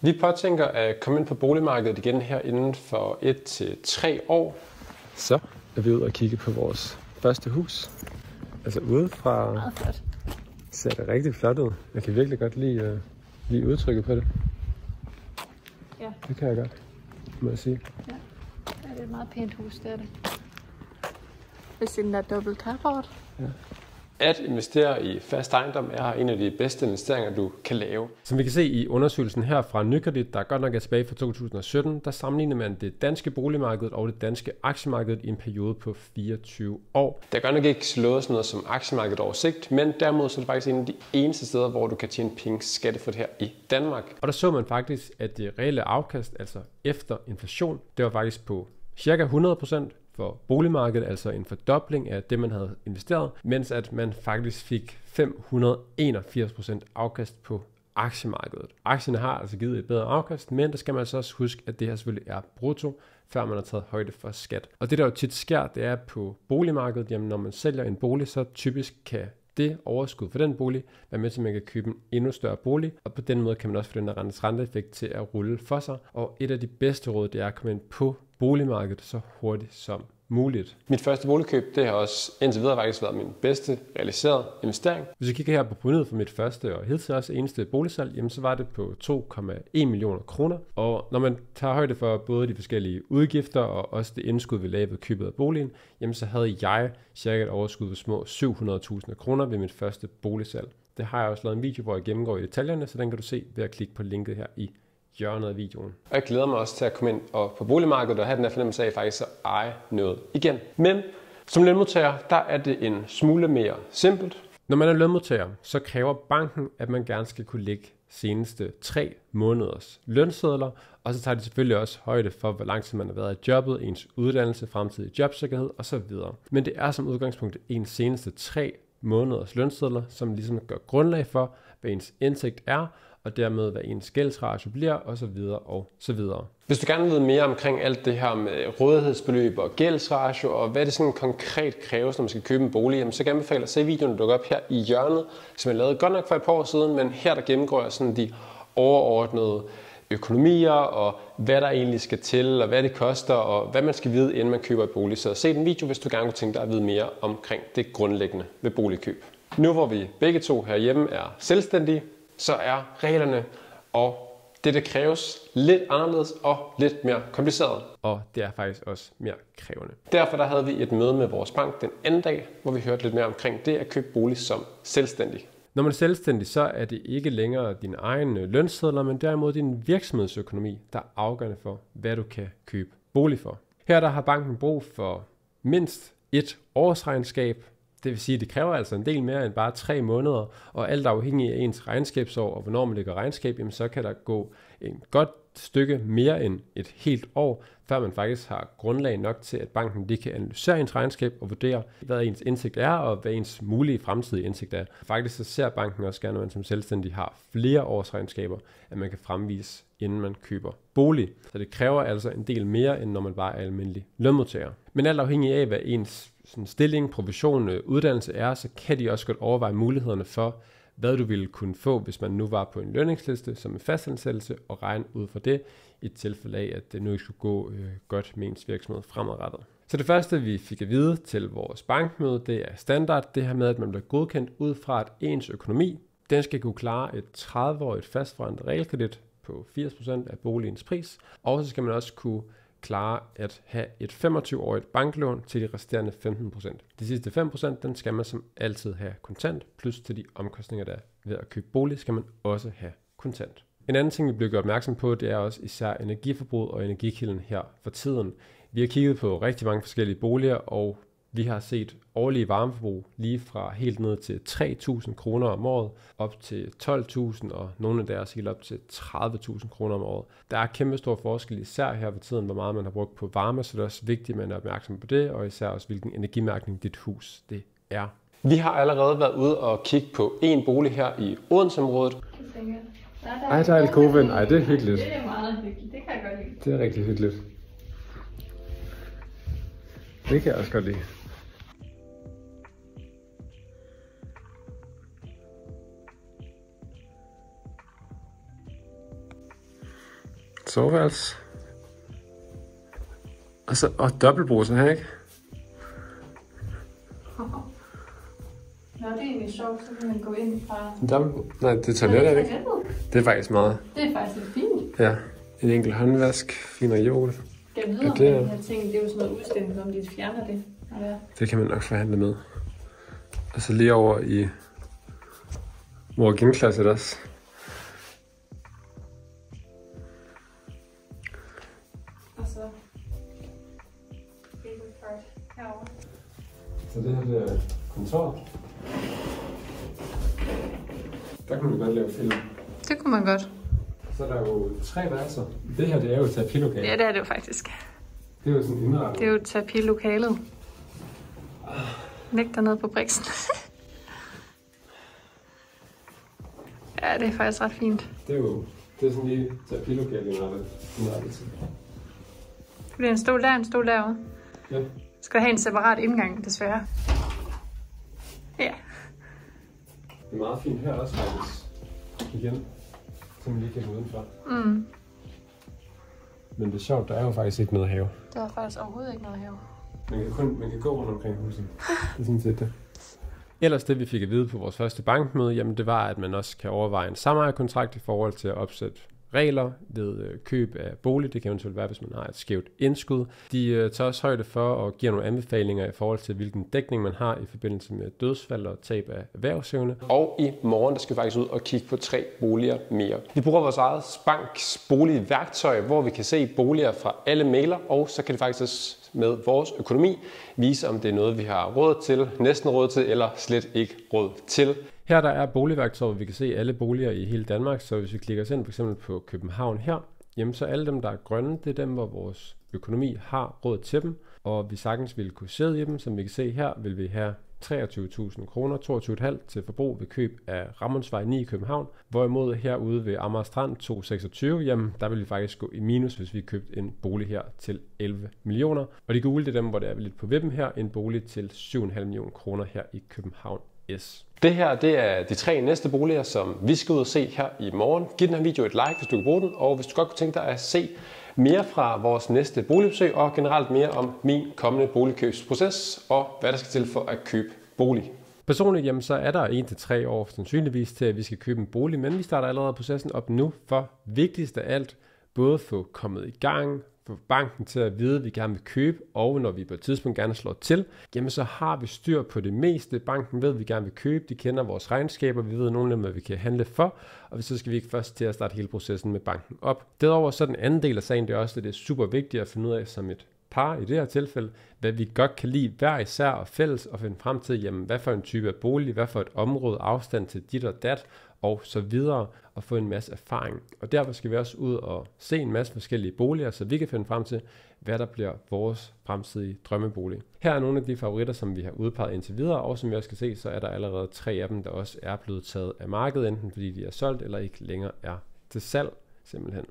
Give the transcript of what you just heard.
Vi påtænker at komme ind på boligmarkedet igen her inden for 1 til 3 år. Så er vi ude og kigge på vores første hus. Altså udefra Meget flot. ser det rigtig flot ud. Jeg kan virkelig godt lide udtrykket på det. Ja. Det kan jeg godt, må jeg sige. Ja, det er et meget pænt hus, det er det. Hvis den der dobbelt carport. Ja. At investere i fast ejendom er en af de bedste investeringer, du kan lave. Som vi kan se i undersøgelsen her fra Nykredit, der godt nok er tilbage fra 2017, der sammenligner man det danske boligmarked og det danske aktiemarked i en periode på 24 år. Der er godt nok ikke slået sådan noget som aktiemarkedet over sigt, men derimod så er det faktisk en af de eneste steder, hvor du kan tjene penge skattefrit her i Danmark. Og der så man faktisk, at det reelle afkast, altså efter inflation, det var faktisk på cirka 100% for boligmarkedet, altså en fordobling af det, man havde investeret, mens at man faktisk fik 581% afkast på aktiemarkedet. Aktierne har altså givet et bedre afkast, men der skal man altså også huske, at det her selvfølgelig er brutto, før man har taget højde for skat. Og det der jo tit sker, det er på boligmarkedet, jamen når man sælger en bolig, så typisk kan det overskud for den bolig være med til, at man kan købe en endnu større bolig, og på den måde kan man også få den der renteeffekt til at rulle for sig. Og et af de bedste råd, det er at komme ind på boligmarkedet så hurtigt som muligt. Mit første boligkøb, det har også indtil videre faktisk været min bedste realiserede investering. Hvis jeg kigger her på provenuet for mit første og hidtil også eneste boligsalg, jamen så var det på 2,1 millioner kroner. Og når man tager højde for både de forskellige udgifter og også det indskud, vi lavede ved købet af boligen, jamen så havde jeg cirka et overskud på små 700.000 kroner ved mit første boligsalg. Det har jeg også lavet en video, hvor jeg gennemgår i detaljerne, så den kan du se ved at klikke på linket her i hjørnet af videoen. Og jeg glæder mig også til at komme ind og på boligmarkedet og have den her fornemmelse af faktisk at eje noget igen. Men som lønmodtager, der er det en smule mere simpelt. Når man er lønmodtager, så kræver banken, at man gerne skal kunne lægge seneste 3 måneders lønsedler, og så tager de selvfølgelig også højde for, hvor lang tid man har været i jobbet, ens uddannelse, fremtidig jobsikkerhed osv. Men det er som udgangspunkt ens seneste 3 måneders lønsedler, som ligesom gør grundlag for, hvad ens indtægt er, og dermed hvad ens gældsratio bliver, osv. osv. Hvis du gerne vil vide mere omkring alt det her med rådighedsbeløb og gældsratio, og hvad det sådan konkret kræves, når man skal købe en bolig, så kan jeg anbefale at se videoen, der dukker op her i hjørnet, som jeg lavede godt nok for et par år siden, men her der gennemgår jeg sådan de overordnede økonomier, og hvad der egentlig skal til, og hvad det koster, og hvad man skal vide, inden man køber et bolig. Så se den video, hvis du gerne kunne tænke dig at vide mere omkring det grundlæggende ved boligkøb. Nu hvor vi begge to herhjemme er selvstændige, så er reglerne og det kræves lidt anderledes og lidt mere kompliceret. Og det er faktisk også mere krævende. Derfor der havde vi et møde med vores bank den anden dag, hvor vi hørte lidt mere omkring det at købe bolig som selvstændig. Når man er selvstændig, så er det ikke længere din egen lønsedler, men derimod din virksomhedsøkonomi, der er afgørende for, hvad du kan købe bolig for. Her der har banken brug for mindst et årsregnskab. Det vil sige, at det kræver altså en del mere end bare 3 måneder, og alt afhængig af ens regnskabsår og hvornår man lægger regnskab, jamen så kan der gå en godt stykke mere end et helt år, før man faktisk har grundlag nok til, at banken kan analysere ens regnskab og vurdere, hvad ens indtægt er, og hvad ens mulige fremtidige indtægt er. Faktisk så ser banken også gerne, at man som selvstændig har flere årsregnskaber, at man kan fremvise, inden man køber bolig. Så det kræver altså en del mere, end når man bare er almindelig lønmodtager. Men alt afhængig af, hvad ens stilling, provision, uddannelse er, så kan de også godt overveje mulighederne for, hvad du ville kunne få, hvis man nu var på en lønningsliste som en fastansættelse, og regne ud fra det, i tilfælde af, at det nu ikke skulle gå godt med ens virksomhed fremadrettet. Så det første, vi fik at vide til vores bankmøde, det er standard, det her med, at man bliver godkendt ud fra, at ens økonomi, den skal kunne klare et 30-årigt fastforrentet realkredit på 80% af boligens pris, og så skal man også kunne klare at have et 25-årigt banklån til de resterende 15%. De sidste 5%, den skal man som altid have kontant, plus til de omkostninger, der er ved at købe bolig, skal man også have kontant. En anden ting, vi bliver gjort opmærksom på, det er også især energiforbrug og energikilden her for tiden. Vi har kigget på rigtig mange forskellige boliger, og vi har set årlige varmeforbrug lige fra helt ned til 3.000 kroner om året, op til 12.000 og nogle af deres helt op til 30.000 kroner om året. Der er kæmpe stor forskel især her for tiden, hvor meget man har brugt på varme, så det er også vigtigt, at man er opmærksom på det, og især også hvilken energimærkning dit hus det er. Vi har allerede været ude og kigge på en bolig her i Odenseområdet. Ej, der er et koven. Ej, det er hyggeligt. Det er meget hyggeligt. Det kan jeg godt lide. Det er rigtig hyggeligt. Det kan jeg også godt lide. Soveværelse. Og dobbeltbruse her, ikke? Nå, det er egentlig sjovt, så kan man gå ind fra... Nej, det er toilet, er det ikke? Det er faktisk meget. Det er faktisk lidt fint. Ja, en enkelt håndvask, fin og jord. Jeg ved, om den her ting, det er jo sådan noget udstilling, om de fjerner det. Det kan man nok forhandle med. Og så lige over i walk-in-klasset også. Og så herovre. Så det her det er kontoret. Der kan man godt lave film. Det kunne man godt. Så er der jo 3 værelser. Det her det er jo terapilokalet. Ja, det er det jo faktisk. Det er jo sådan indrettet. Det er jo terapilokalet. Læg dig ned på briksen. Ja, det er faktisk ret fint. Det er sådan lige terapilokalet indrettet. Det er en stol der, en stol derovre. Ja. Skal have en separat indgang, desværre. Ja. Det er meget fint her også faktisk. Igen. Så man lige kan gå udenfor. Mm. Men det er sjovt, der er jo faktisk ikke noget have. Der er faktisk overhovedet ikke noget have. Man kan gå rundt omkring huset. Det er sådan set det. Ellers det, vi fik at vide på vores første bankmøde, jamen det var, at man også kan overveje en samejerkontrakt i forhold til at opsætte regler ved køb af bolig. Det kan eventuelt være, hvis man har et skævt indskud. De tager også højde for og giver nogle anbefalinger i forhold til, hvilken dækning man har i forbindelse med dødsfald og tab af erhvervsevne. Og i morgen, der skal vi faktisk ud og kigge på 3 boliger mere. Vi bruger vores eget banks boligværktøj, hvor vi kan se boliger fra alle mailer, og så kan det faktisk med vores økonomi vise, om det er noget, vi har råd til, næsten råd til, eller slet ikke råd til. Her der er boligværktøjet, hvor vi kan se alle boliger i hele Danmark, så hvis vi klikker os ind for eksempel på København her, jamen så alle dem, der er grønne, det er dem, hvor vores økonomi har råd til dem, og vi sagtens vil kunne sidde i dem. Som vi kan se her, vil vi have 23.000 kroner, 22,5 til forbrug ved køb af Ramonsvej 9 i København. Hvorimod herude ved Amager Strand 226, jamen der vil vi faktisk gå i minus, hvis vi købte en bolig her til 11 millioner. Og de gule, det er dem, hvor det er lidt på vippen her, en bolig til 7,5 millioner kroner her i København S. Det her, det er de 3 næste boliger, som vi skal ud og se her i morgen. Giv den her video et like, hvis du kan bruge den, og hvis du godt kunne tænke dig at se mere fra vores næste boligbesøg, og generelt mere om min kommende boligkøbsproces, og hvad der skal til for at købe bolig. Personligt, jamen, så er der 1 til 3 år sandsynligvis til, at vi skal købe en bolig, men vi starter allerede processen op nu, for vigtigst af alt, både få kommet i gang, få banken til at vide, at vi gerne vil købe, og når vi på et tidspunkt gerne slår til, jamen så har vi styr på det meste. Banken ved, at vi gerne vil købe, de kender vores regnskaber, vi ved nogenlunde, hvad vi kan handle for, og så skal vi ikke først til at starte hele processen med banken op. Derudover så den anden del af sagen, det er også, at det er super vigtigt at finde ud af som et par i det her tilfælde, hvad vi godt kan lide hver især og fælles, og finde frem til, jamen, hvad for en type af bolig, hvad for et område, afstand til dit og dat, og så videre, og få en masse erfaring. Og derfor skal vi også ud og se en masse forskellige boliger, så vi kan finde frem til, hvad der bliver vores fremtidige drømmebolig. Her er nogle af de favoritter, som vi har udpeget indtil videre, og som vi også kan se, så er der allerede 3 af dem, der også er blevet taget af markedet, enten fordi de er solgt, eller ikke længere er til salg, simpelthen.